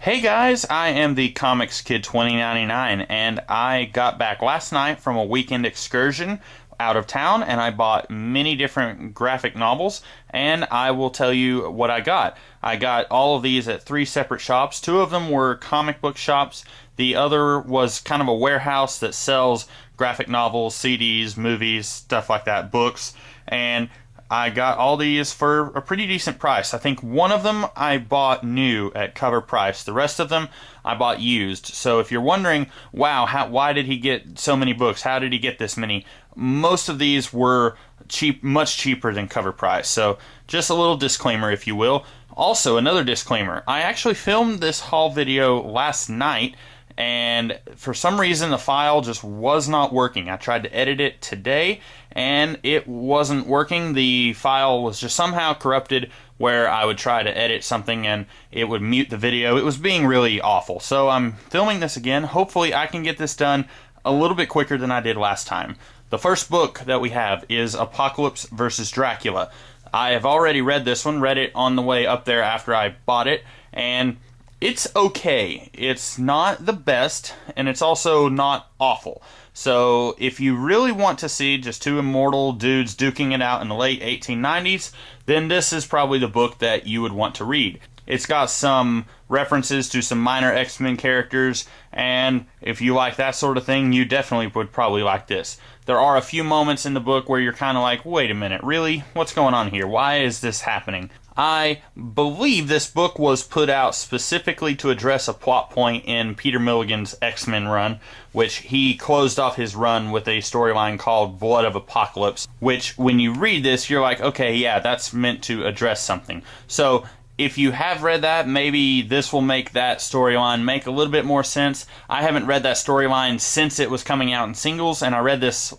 Hey guys, I am the Comics Kid 2099, and I got back last night from a weekend excursion out of town, and I bought many different graphic novels, and I will tell you what I got. I got all of these at three separate shops. Two of them were comic book shops. The other was kind of a warehouse that sells graphic novels, CDs, movies, stuff like that, books, and I got all these for a pretty decent price. I think one of them I bought new at cover price. The rest of them I bought used. So if you're wondering, wow, why did he get so many books? How did he get this many? Most of these were cheap, much cheaper than cover price. So just a little disclaimer, if you will. Also, another disclaimer. I actually filmed this haul video last night, and for some reason the file just was not working. I tried to edit it today and it wasn't working. The file was just somehow corrupted where I would try to edit something and it would mute the video. It was being really awful. So I'm filming this again. Hopefully I can get this done a little bit quicker than I did last time. The first book that we have is Apocalypse vs. Dracula. I have already read this one, read it on the way up there after I bought it, and it's okay. It's not the best, and it's also not awful. So if you really want to see just two immortal dudes duking it out in the late 1890s, then this is probably the book that you would want to read. It's got some references to some minor X-Men characters, and if you like that sort of thing, you definitely would probably like this. There are a few moments in the book where you're kind of like, wait a minute, really? What's going on here? Why is this happening? I believe this book was put out specifically to address a plot point in Peter Milligan's X-Men run, which he closed off his run with a storyline called Blood of Apocalypse, which when you read this, you're like, okay, yeah, that's meant to address something. So if you have read that, maybe this will make that storyline make a little bit more sense. I haven't read that storyline since it was coming out in singles, and I read this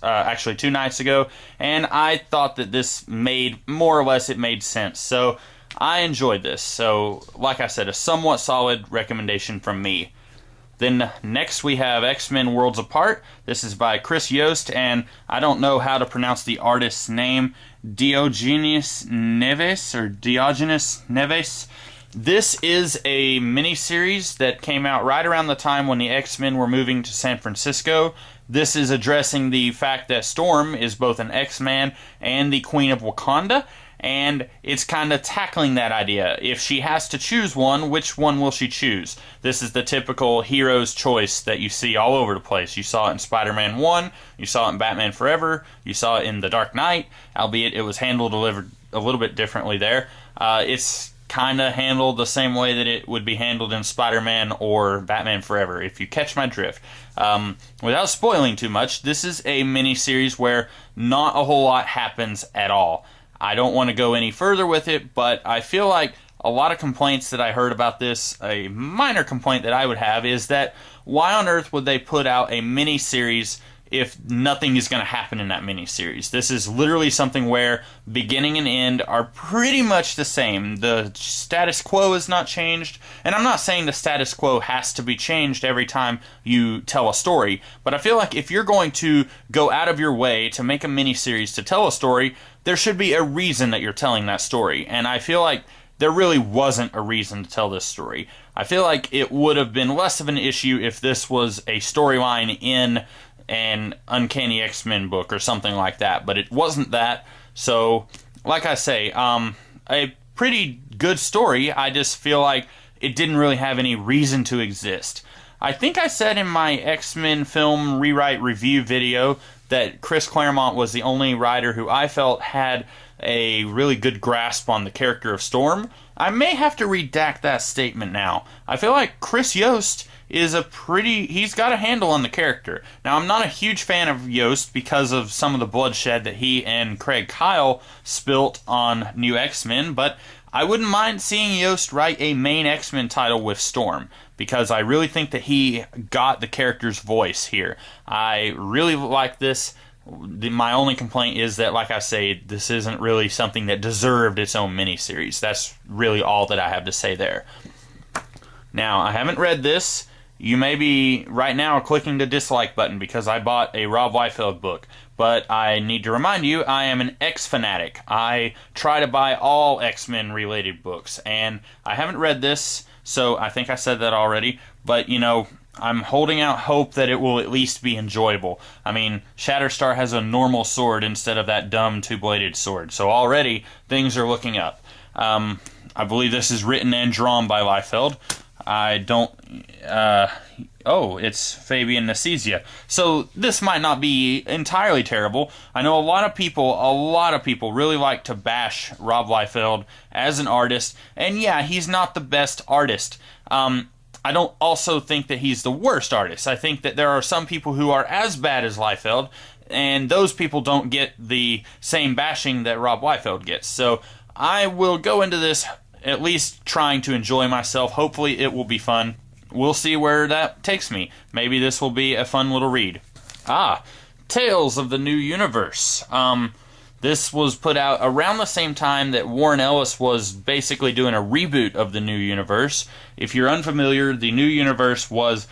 actually 2 nights ago, and I thought that this made, more or less, it made sense. So I enjoyed this. So, like I said, a somewhat solid recommendation from me. Then next we have X-Men Worlds Apart. This is by Chris Yost, and I don't know how to pronounce the artist's name. Diogenes Neves. This is a miniseries that came out right around the time when the X-Men were moving to San Francisco. This is addressing the fact that Storm is both an X-Man and the Queen of Wakanda, and it's kind of tackling that idea. If she has to choose one, which one will she choose? This is the typical hero's choice that you see all over the place. You saw it in Spider-Man 1, you saw it in Batman Forever, you saw it in The Dark Knight, albeit it was handled a little bit differently there. It's kind of handled the same way that it would be handled in Spider-Man or Batman Forever, if you catch my drift. Without spoiling too much, this is a mini-series where not a whole lot happens at all. I don't want to go any further with it, but I feel like a lot of complaints that I heard about this, a minor complaint that I would have, is that why on earth would they put out a mini-series if nothing is going to happen in that mini-series? This is literally something where beginning and end are pretty much the same. The status quo is not changed, and I'm not saying the status quo has to be changed every time you tell a story, but I feel like if you're going to go out of your way to make a mini-series to tell a story, there should be a reason that you're telling that story, and I feel like there really wasn't a reason to tell this story. I feel like it would have been less of an issue if this was a storyline in an Uncanny X-Men book or something like that, but it wasn't that. So, like I say, a pretty good story. I just feel like it didn't really have any reason to exist. I think I said in my X-Men film rewrite review video that Chris Claremont was the only writer who I felt had a really good grasp on the character of Storm. I may have to redact that statement now. I feel like Chris Yost is he's got a handle on the character. Now, I'm not a huge fan of Yost because of some of the bloodshed that he and Craig Kyle spilt on New X-Men, but I wouldn't mind seeing Yost write a main X-Men title with Storm, because I really think that he got the character's voice here. I really like this. My only complaint is that, like I say, this isn't really something that deserved its own miniseries. That's really all that I have to say there. Now, I haven't read this. You may be right now clicking the dislike button because I bought a Rob Liefeld book. But I need to remind you, I am an X fanatic. I try to buy all X-Men related books, and I haven't read this, So I think I said that already, but I'm holding out hope that it will at least be enjoyable. I mean, Shatterstar has a normal sword instead of that dumb two-bladed sword, so already things are looking up. I believe this is written and drawn by Liefeld. I don't... it's Fabian Nicieza. So this might not be entirely terrible. I know a lot of people really like to bash Rob Liefeld as an artist, and yeah, he's not the best artist. I don't also think that he's the worst artist. I think that there are some people who are as bad as Liefeld, and those people don't get the same bashing that Rob Liefeld gets. So I will go into this at least trying to enjoy myself. Hopefully it will be fun. We'll see where that takes me. Maybe this will be a fun little read. Tales of the New Universe. This was put out around the same time that Warren Ellis was basically doing a reboot of the New Universe. If you're unfamiliar, the New Universe was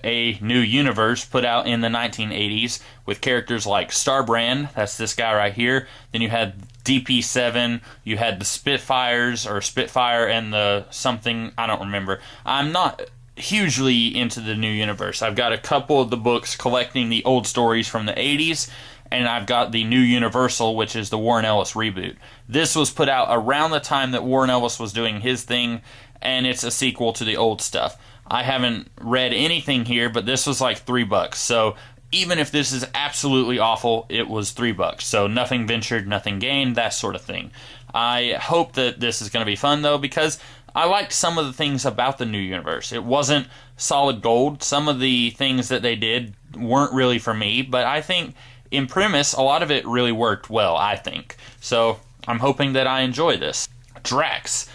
a new universe put out in the 1980s with characters like Starbrand, that's this guy right here. Then you had DP7, you had the Spitfires, or Spitfire and the something, I don't remember. I'm not hugely into the New Universe. I've got a couple of the books collecting the old stories from the 80s, and I've got the New Universal, which is the Warren Ellis reboot. This was put out around the time that Warren Ellis was doing his thing, and it's a sequel to the old stuff. I haven't read anything here, but this was like $3. So even if this is absolutely awful, it was $3. So nothing ventured, nothing gained, that sort of thing. I hope that this is going to be fun, though, because I liked some of the things about the New Universe. It wasn't solid gold. Some of the things that they did weren't really for me, but I think in premise, a lot of it really worked well, I think. So I'm hoping that I enjoy this. Drax,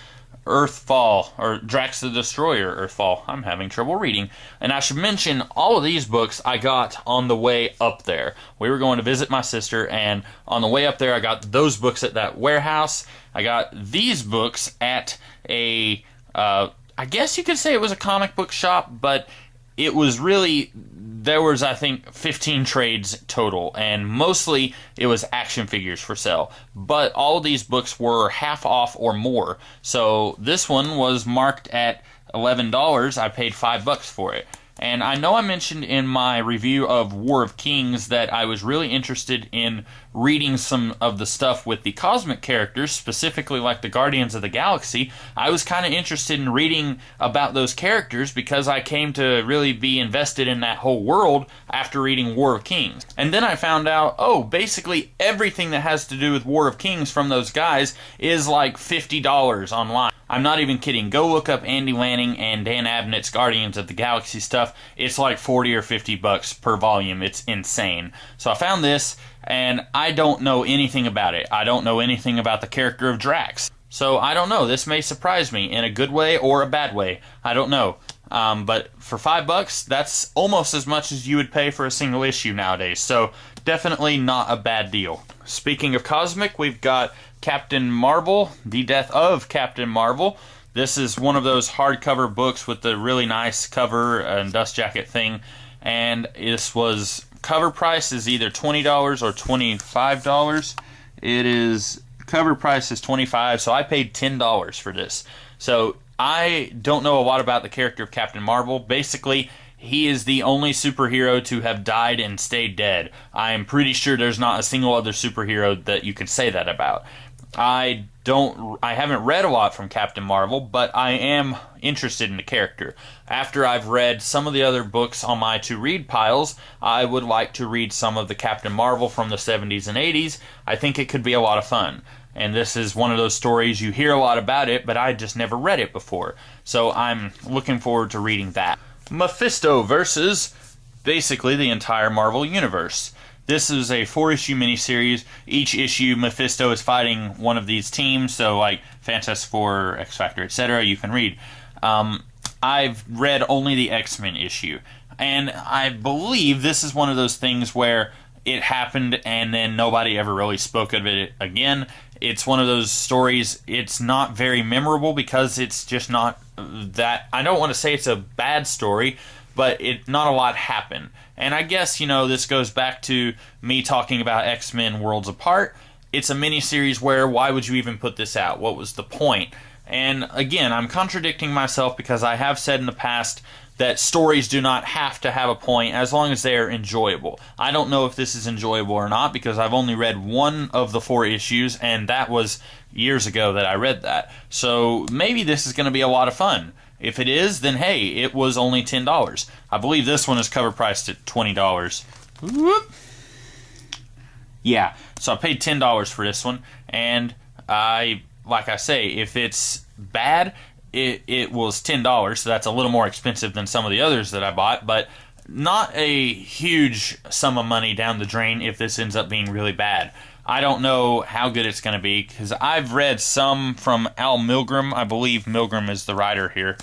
Earthfall, or Drax the Destroyer, Earthfall. I'm having trouble reading. And I should mention, all of these books I got on the way up there. We were going to visit my sister, and on the way up there, I got those books at that warehouse. I got these books at a, I guess you could say it was a comic book shop, but it was really, there was, I think, 15 trades total, and mostly it was action figures for sale. But all of these books were half off or more. So this one was marked at $11. I paid $5 for it. And I know I mentioned in my review of War of Kings that I was really interested in reading some of the stuff with the cosmic characters, specifically like the Guardians of the Galaxy. I was kind of interested in reading about those characters because I came to really be invested in that whole world after reading War of Kings. And then I found out, basically everything that has to do with War of Kings from those guys is like $50 online. I'm not even kidding. Go look up Andy Lanning and Dan Abnett's Guardians of the Galaxy stuff. It's like $40 or $50 per volume. It's insane. So I found this, and I don't know anything about it. I don't know anything about the character of Drax. So I don't know. This may surprise me in a good way or a bad way. I don't know. But for $5, that's almost as much as you would pay for a single issue nowadays. So definitely not a bad deal. Speaking of cosmic, we've got Captain Marvel, The Death of Captain Marvel. This is one of those hardcover books with the really nice cover and dust jacket thing. And this was, cover price is either $20 or $25. It is, cover price is $25, so I paid $10 for this. So I don't know a lot about the character of Captain Marvel. Basically, he is the only superhero to have died and stayed dead. I am pretty sure there's not a single other superhero that you can say that about. I haven't read a lot from Captain Marvel, but I am interested in the character. After I've read some of the other books on my to-read piles, I would like to read some of the Captain Marvel from the 70s and 80s. I think it could be a lot of fun. And this is one of those stories, you hear a lot about it, but I just never read it before. So I'm looking forward to reading that. Mephisto versus basically the entire Marvel Universe. This is a 4-issue miniseries. Each issue, Mephisto is fighting one of these teams, so like Fantastic Four, X-Factor, etc. you can read. I've read only the X-Men issue, and I believe this is one of those things where it happened and then nobody ever really spoke of it again. It's one of those stories, it's not very memorable because it's just not that, I don't want to say it's a bad story, but not a lot happened. And I guess, this goes back to me talking about X-Men Worlds Apart. It's a miniseries where, why would you even put this out? What was the point? And again, I'm contradicting myself because I have said in the past that stories do not have to have a point as long as they are enjoyable. I don't know if this is enjoyable or not because I've only read one of the 4 issues, and that was years ago that I read that. So maybe this is going to be a lot of fun. If it is, then hey, it was only $10. I believe this one is cover priced at $20. Whoop. Yeah, so I paid $10 for this one, and like I say, if it's bad, it was $10, so that's a little more expensive than some of the others that I bought, but not a huge sum of money down the drain if this ends up being really bad. I don't know how good it's going to be, because I've read some from Al Milgrom. I believe Milgrom is the writer here.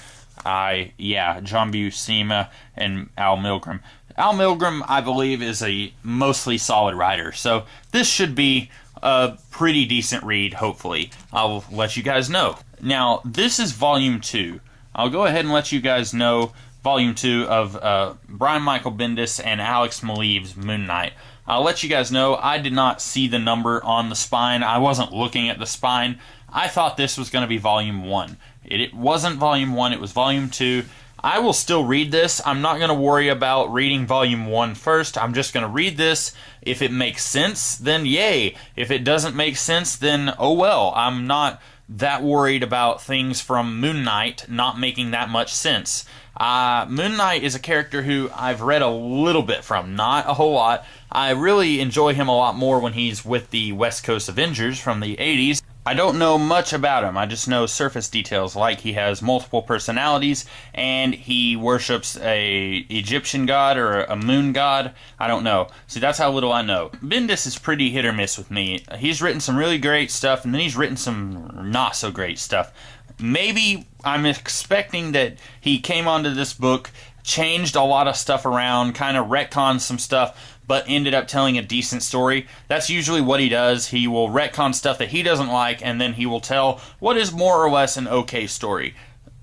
John Buscema and Al Milgrom. Al Milgrom, I believe, is a mostly solid writer, so this should be a pretty decent read, hopefully. I'll let you guys know. Now, this is Volume 2. I'll go ahead and let you guys know Volume 2 of Brian Michael Bendis and Alex Maleev's Moon Knight. I'll let you guys know, I did not see the number on the spine. I wasn't looking at the spine. I thought this was going to be Volume 1. It wasn't Volume 1, it was Volume 2. I will still read this. I'm not going to worry about reading Volume 1 first. I'm just going to read this. If it makes sense, then yay. If it doesn't make sense, then oh well. I'm not that worried about things from Moon Knight not making that much sense. Moon Knight is a character who I've read a little bit from, not a whole lot. I really enjoy him a lot more when he's with the West Coast Avengers from the 80s. I don't know much about him. I just know surface details, like he has multiple personalities and he worships a Egyptian god or a moon god. I don't know. See, that's how little I know. Bendis is pretty hit or miss with me. He's written some really great stuff, and then he's written some not so great stuff. Maybe I'm expecting that he came onto this book, changed a lot of stuff around, kind of retconned some stuff, but ended up telling a decent story. That's usually what he does. He will retcon stuff that he doesn't like, and then he will tell what is more or less an okay story.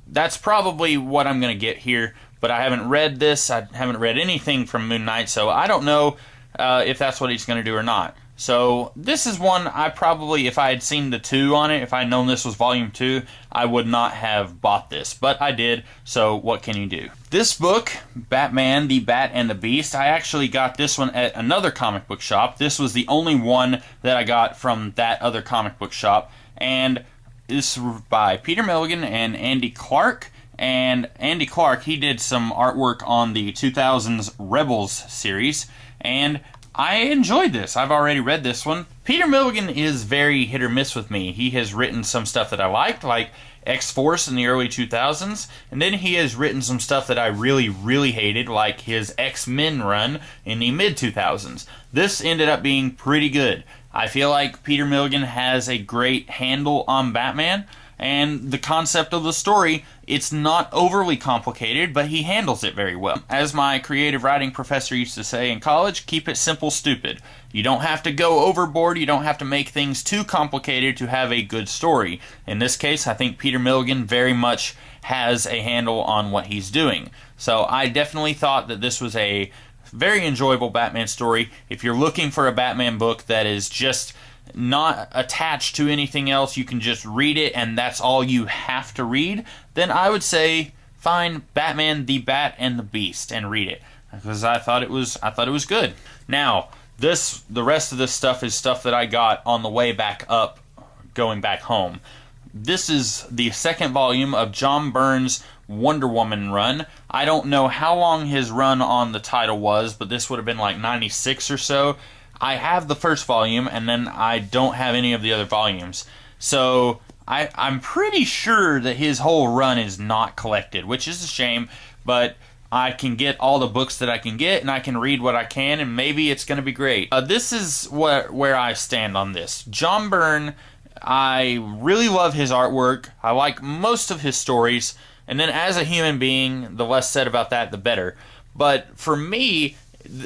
That's probably what I'm going to get here, but I haven't read this. I haven't read anything from Moon Knight, so I don't know if that's what he's going to do or not. So this is one I probably, if I had seen the 2 on it, if I had known this was Volume 2, I would not have bought this. But I did, so what can you do? This book, Batman, the Bat and the Beast, I actually got this one at another comic book shop. This was the only one that I got from that other comic book shop. And this is by Peter Milligan and Andy Clark. And Andy Clark, he did some artwork on the 2000s Rebels series. And I enjoyed this. I've already read this one. Peter Milligan is very hit or miss with me. He has written some stuff that I liked, like X-Force in the early 2000s, and then he has written some stuff that I really, really hated, like his XMen run in the mid-2000s. This ended up being pretty good. I feel like Peter Milligan has a great handle on Batman, and the concept of the story, it's not overly complicated, but he handles it very well. As my creative writing professor used to say in college, keep it simple, stupid. You don't have to go overboard, you don't have to make things too complicated to have a good story. In this case, I think Peter Milligan very much has a handle on what he's doing. So I definitely thought that this was a very enjoyable Batman story. If you're looking for a Batman book that is just not attached to anything else, you can just read it and that's all you have to read, then I would say find Batman, the Bat and the Beast and read it, because I thought it was good. Now, the rest of this stuff is stuff that I got on the way back up going back home. This is the second volume of John Byrne's Wonder Woman run. I don't know how long his run on the title was, but this would have been like 96 or so. I have the first volume, and then I don't have any of the other volumes. So I'm pretty sure that his whole run is not collected, which is a shame, but I can get all the books that I can get, and I can read what I can, and maybe it's going to be great. This is where I stand on this. John Byrne, I really love his artwork. I like most of his stories, and then as a human being, the less said about that, the better. But for me,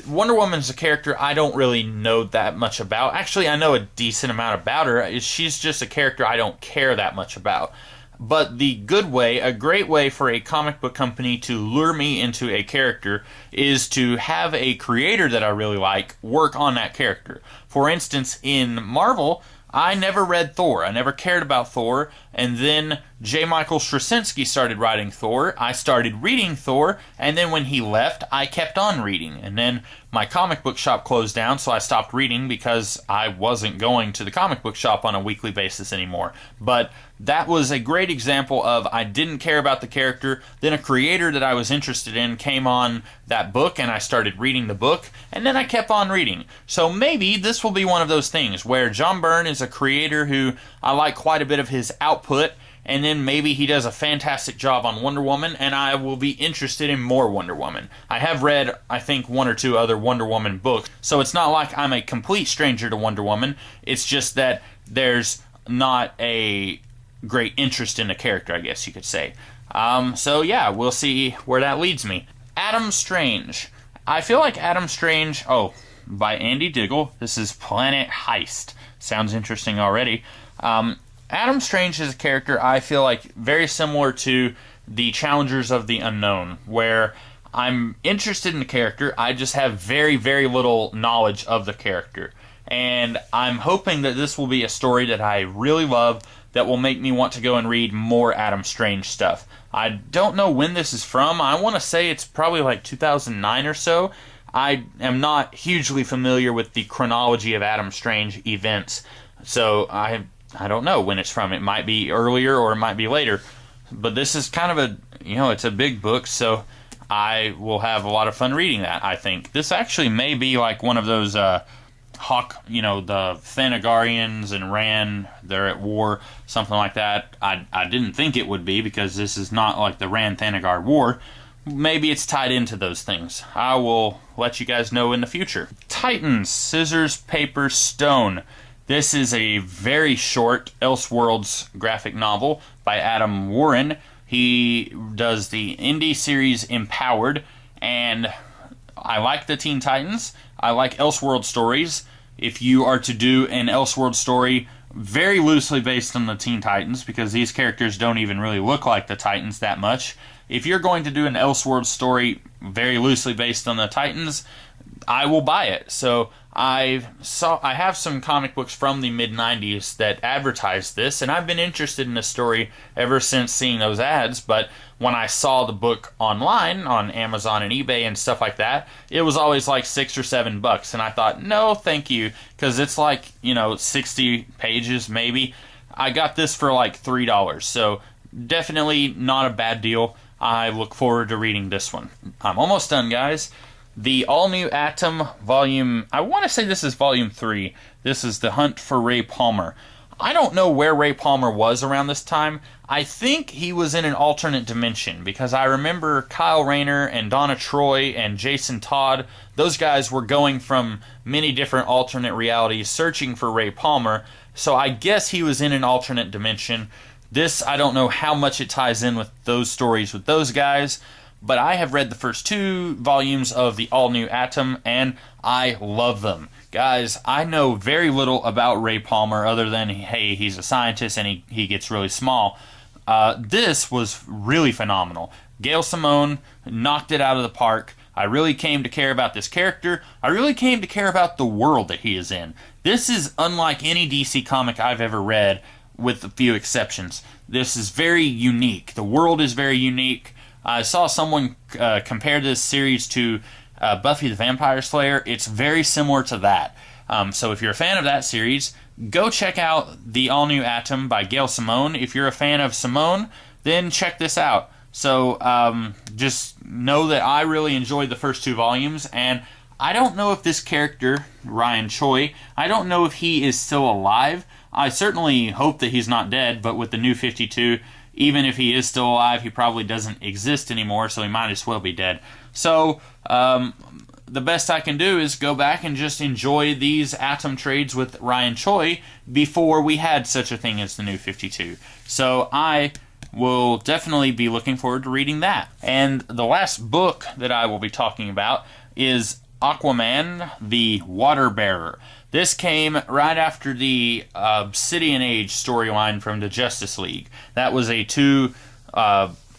Wonder Woman's a character I don't really know that much about. Actually, I know a decent amount about her. She's just a character I don't care that much about. But the good way, a great way for a comic book company to lure me into a character is to have a creator that I really like work on that character. For instance, in Marvel, I never read Thor. I never cared about Thor. and then J. Michael Straczynski started writing Thor. I started reading Thor, and then when he left, I kept on reading. And then my comic book shop closed down, so I stopped reading because I wasn't going to the comic book shop on a weekly basis anymore. But that was a great example of I didn't care about the character, then a creator that I was interested in came on that book, and I started reading the book, and then I kept on reading. So maybe this will be one of those things where John Byrne is a creator who I like quite a bit of his output, and then maybe he does a fantastic job on Wonder Woman, and I will be interested in more Wonder Woman. I have read, I think, 1 or 2 other Wonder Woman books, so it's not like I'm a complete stranger to Wonder Woman. It's just that there's not a great interest in the character, I guess you could say. So yeah, we'll see where that leads me. Adam Strange. I feel like Adam Strange... Oh, by Andy Diggle. This is Planet Heist. Sounds interesting already. Adam Strange is a character I feel like very similar to the Challengers of the Unknown, where I'm interested in the character, I just have very, very little knowledge of the character. And I'm hoping that this will be a story that I really love, that will make me want to go and read more Adam Strange stuff. I don't know when this is from. I want to say it's probably like 2009 or so. I am not hugely familiar with the chronology of Adam Strange events, so I don't know when it's from. It might be earlier or it might be later. But this is kind of a, it's a big book, so I will have a lot of fun reading that, I think. This actually may be like one of those the Thanagarians and Ran, they're at war, something like that. I didn't think it would be, because this is not like the Ran-Thanagar war. Maybe it's tied into those things. I will let you guys know in the future. Titans, Scissors, Paper, Stone. This is a very short Elseworlds graphic novel by Adam Warren. He does the indie series Empowered, and I like the Teen Titans. I like Elseworld stories. If you are to do an Elseworld story very loosely based on the Teen Titans, because these characters don't even really look like the Titans that much, if you're going to do an Elseworld story very loosely based on the Titans, I will buy it. So I have some comic books from the mid-90s that advertise this, and I've been interested in this story ever since seeing those ads, but when I saw the book online on Amazon and eBay and stuff like that, it was always like $6 or $7, and I thought, no, thank you, because it's like, 60 pages maybe. I got this for like $3, so definitely not a bad deal. I look forward to reading this one. I'm almost done, guys. The all-new Atom volume... I want to say this is volume 3. This is The Hunt for Ray Palmer. I don't know where Ray Palmer was around this time. I think he was in an alternate dimension, because I remember Kyle Rayner and Donna Troy and Jason Todd, those guys were going from many different alternate realities searching for Ray Palmer, so I guess he was in an alternate dimension. This, I don't know how much it ties in with those stories with those guys, but I have read the first 2 volumes of the all-new Atom, and I love them. Guys, I know very little about Ray Palmer other than, hey, he's a scientist and he gets really small. This was really phenomenal. Gail Simone knocked it out of the park. I really came to care about this character. I really came to care about the world that he is in. This is unlike any DC comic I've ever read, with a few exceptions. This is very unique. The world is very unique. I saw someone compare this series to Buffy the Vampire Slayer. It's very similar to that. So if you're a fan of that series, go check out the all-new Atom by Gail Simone. If you're a fan of Simone, then check this out. So just know that I really enjoyed the first 2 volumes, and I don't know if this character, Ryan Choi, I don't know if he is still alive. I certainly hope that he's not dead, but with the New 52, even if he is still alive, he probably doesn't exist anymore, so he might as well be dead. So, the best I can do is go back and just enjoy these Atom trades with Ryan Choi before we had such a thing as the New 52. So, I will definitely be looking forward to reading that. And the last book that I will be talking about is Aquaman, the Water Bearer. This came right after the Obsidian Age storyline from the Justice League. That was a 2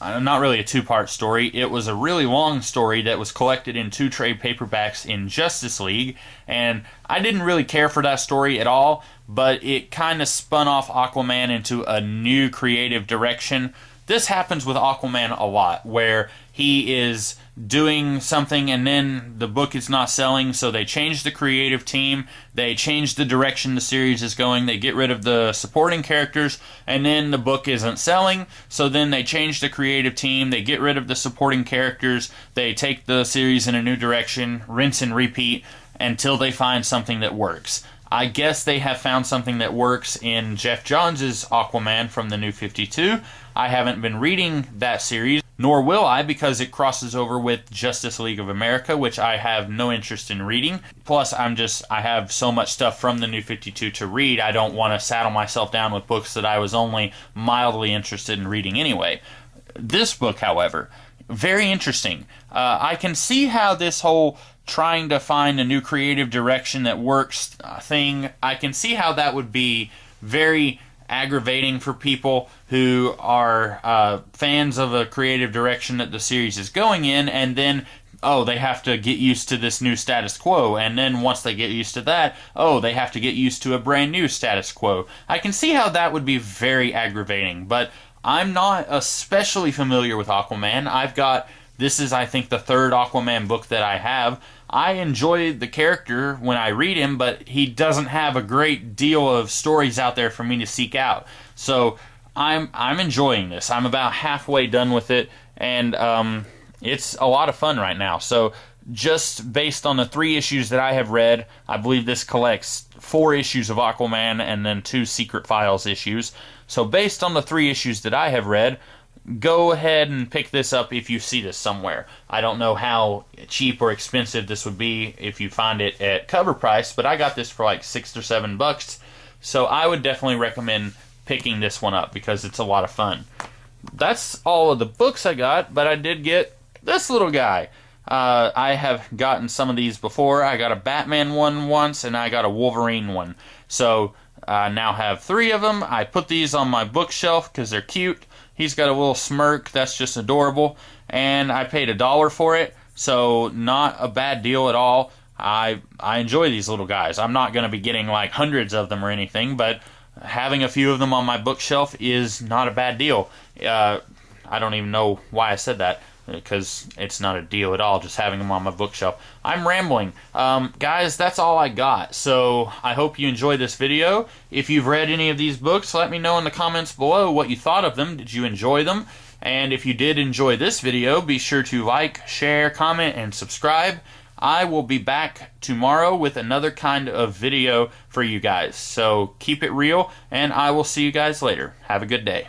not really a two-part story. It was a really long story that was collected in 2 trade paperbacks in Justice League, and I didn't really care for that story at all, but it kind of spun off Aquaman into a new creative direction. This happens with Aquaman a lot, where he is doing something and then the book is not selling, so they change the creative team, they change the direction the series is going, they get rid of the supporting characters, and then the book isn't selling, so then they change the creative team, they get rid of the supporting characters, they take the series in a new direction, rinse and repeat, until they find something that works. I guess they have found something that works in Jeff Johns' Aquaman from the New 52. I haven't been reading that series, nor will I, because it crosses over with Justice League of America, which I have no interest in reading. Plus, I have so much stuff from the New 52 to read, I don't want to saddle myself down with books that I was only mildly interested in reading anyway. This book, however, very interesting. I can see how this whole trying to find a new creative direction that works thing, I can see how that would be very aggravating for people who are fans of a creative direction that the series is going in, and then they have to get used to this new status quo, and then once they get used to that, they have to get used to a brand new status quo. I can see how that would be very aggravating, but I'm not especially familiar with Aquaman. This is, I think, the 3rd Aquaman book that I have. I enjoy the character when I read him, but he doesn't have a great deal of stories out there for me to seek out. So I'm enjoying this. I'm about halfway done with it, and it's a lot of fun right now. So just based on the 3 issues that I have read, I believe this collects 4 issues of Aquaman and then 2 Secret Files issues. So based on the 3 issues that I have read, go ahead and pick this up if you see this somewhere. I don't know how cheap or expensive this would be if you find it at cover price, but I got this for like $6 or $7, so I would definitely recommend picking this one up because it's a lot of fun. That's all of the books I got, but I did get this little guy. I have gotten some of these before. I got a Batman one once, and I got a Wolverine one. So I now have 3 of them. I put these on my bookshelf because they're cute. He's got a little smirk, that's just adorable, and I paid $1 for it, so not a bad deal at all. I enjoy these little guys. I'm not going to be getting like hundreds of them or anything, but having a few of them on my bookshelf is not a bad deal. I don't even know why I said that, because it's not a deal at all, just having them on my bookshelf. I'm rambling. Guys, that's all I got. So I hope you enjoyed this video. If you've read any of these books, let me know in the comments below what you thought of them. Did you enjoy them? And if you did enjoy this video, be sure to like, share, comment, and subscribe. I will be back tomorrow with another kind of video for you guys. So keep it real, and I will see you guys later. Have a good day.